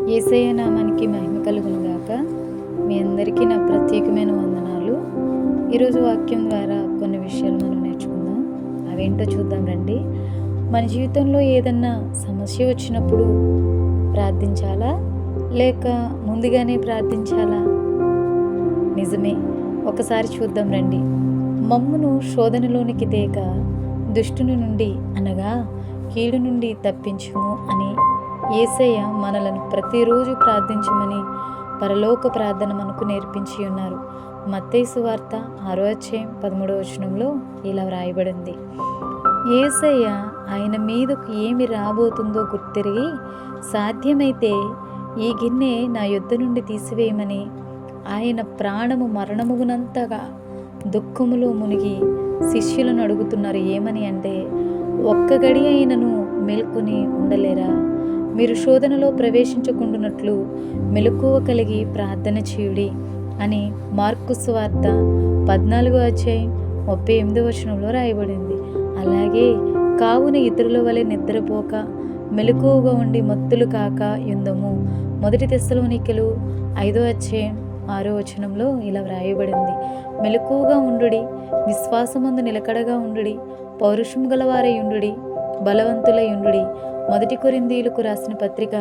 యేసయ్య నామానికి మహిమ కలుగును గాక. మీ అందరికీ నా ప్రత్యేకమైన వందనాలు. ఈరోజు వాక్యం ద్వారా కొన్ని విషయాలు మనం నేర్చుకుందాం. అవేంటో చూద్దాం రండి. మన జీవితంలో ఏదన్నా సమస్య వచ్చినప్పుడు ప్రార్థించాలా, లేక ముందుగానే ప్రార్థించాలా? నిజమే. ఒకసారి చూద్దాం రండి. మమ్మును శోధనలోనికి తేక దుష్టుని నుండి అనగా కీడు నుండి తప్పించుము అని యేసయ్య మనలను ప్రతిరోజు ప్రార్థించమని పరలోక ప్రార్థన మనకు నేర్పించి ఉన్నారు. మత్తయి సువార్త 6:13 ఇలా వ్రాయబడింది. యేసయ్య ఆయన మీదకు ఏమి రాబోతుందో గుర్తిరిగి, సాధ్యమైతే ఈ గిన్నె నా యొద్ద నుండి తీసివేయమని ఆయన ప్రాణము మరణముగునంతగా దుఃఖములో మునిగి శిష్యులను అడుగుతున్నారు. ఏమని అంటే, ఒక్క గడి అయినను మేల్కొని ఉండలేరా? మీరు శోధనలో ప్రవేశించకుండానట్లు మెలకువ కలిగి ప్రార్థన చేయుడి అని మార్కు సువార్త 14:38 రాయబడింది. అలాగే కావున ఇతరుల వలె నిద్రపోక మెలకువగా ఉండి మత్తులు కాక యుందము. 1 తెస్సలోనికలు 5:6 ఇలా వ్రాయబడింది. మెలకువగా ఉండుడి, విశ్వాసమందు నిలకడగా ఉండుడి, పౌరుషం గలవారై ఉండుడి, బలవంతులై ఉండుడి. 1 కొరింథీయులకు రాసిన పత్రిక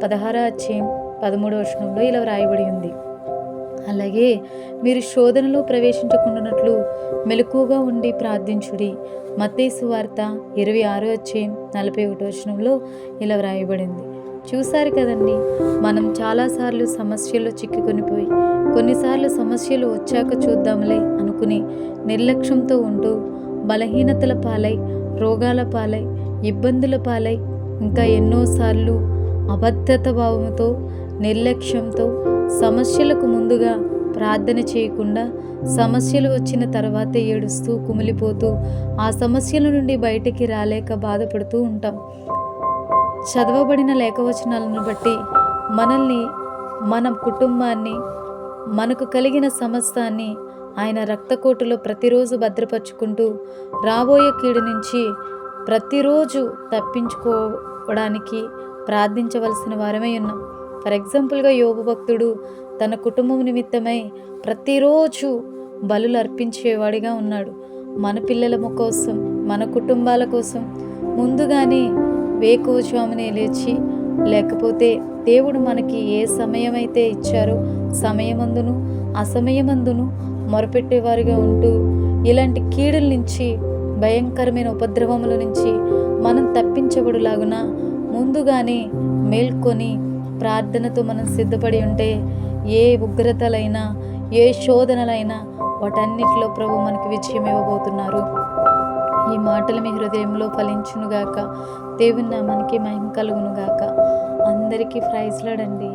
16:13 ఇలా వ్రాయబడి ఉంది. అలాగే మీరు శోధనలో ప్రవేశించకుండానట్లు మెలకువగా ఉండి ప్రార్థించుడి. మత్తయి సువార్త 26:41 ఇలా వ్రాయబడింది. చూశారు కదండి, మనం చాలాసార్లు సమస్యల్లో చిక్కుకొనిపోయి, కొన్నిసార్లు సమస్యలు వచ్చాక చూద్దాంలే అనుకుని నిర్లక్ష్యంతో ఉంటూ బలహీనతల పాలై, రోగాల పాలై, ఇబ్బందుల పాలై, ఇంకా ఎన్నోసార్లు అబద్ధత భావంతో, నిర్లక్ష్యంతో సమస్యలకు ముందుగా ప్రార్థన చేయకుండా సమస్యలు వచ్చిన తర్వాతే ఏడుస్తూ కుమిలిపోతూ ఆ సమస్యల నుండి బయటికి రాలేక బాధపడుతూ ఉంటాం. చదవబడిన లేఖవచనాలను బట్టి మనల్ని, మన కుటుంబాన్ని, మనకు కలిగిన సమస్తాన్ని ఆయన రక్తకోటలో ప్రతిరోజు భద్రపరుచుకుంటూ రాబోయే కీడు నుంచి ప్రతిరోజు తప్పించుకోవడానికి ప్రార్థించవలసిన వారమై ఉన్నాం. ఫర్ ఎగ్జాంపుల్గా యోబు భక్తుడు తన కుటుంబం నిమిత్తమై ప్రతిరోజు బలులు అర్పించేవాడిగా ఉన్నాడు. మన పిల్లల కోసం, మన కుటుంబాల కోసం ముందుగానే వేకువజామునే లేచి, లేకపోతే దేవుడు మనకి ఏ సమయమైతే ఇచ్చారో సమయమందును అసమయమందును మొరపెట్టేవారిగా ఉంటూ ఇలాంటి కీడుల నుంచి, భయంకరమైన ఉపద్రవముల నుంచి మనం తప్పించబడులాగున ముందుగానే మేల్కొని ప్రార్థనతో మనం సిద్ధపడి ఉంటే ఏ ఉగ్రతలైనా, ఏ శోధనలైనా వాటన్నిటిలో ప్రభు మనకి విజయం ఇవ్వబోతున్నారు. ఈ మాటలు మీ హృదయంలో ఫలించునుగాక. దేవుని నామానికి మహిమ కలుగునుగాక. అందరికీ ప్రైజ్ లార్డ్ అండి.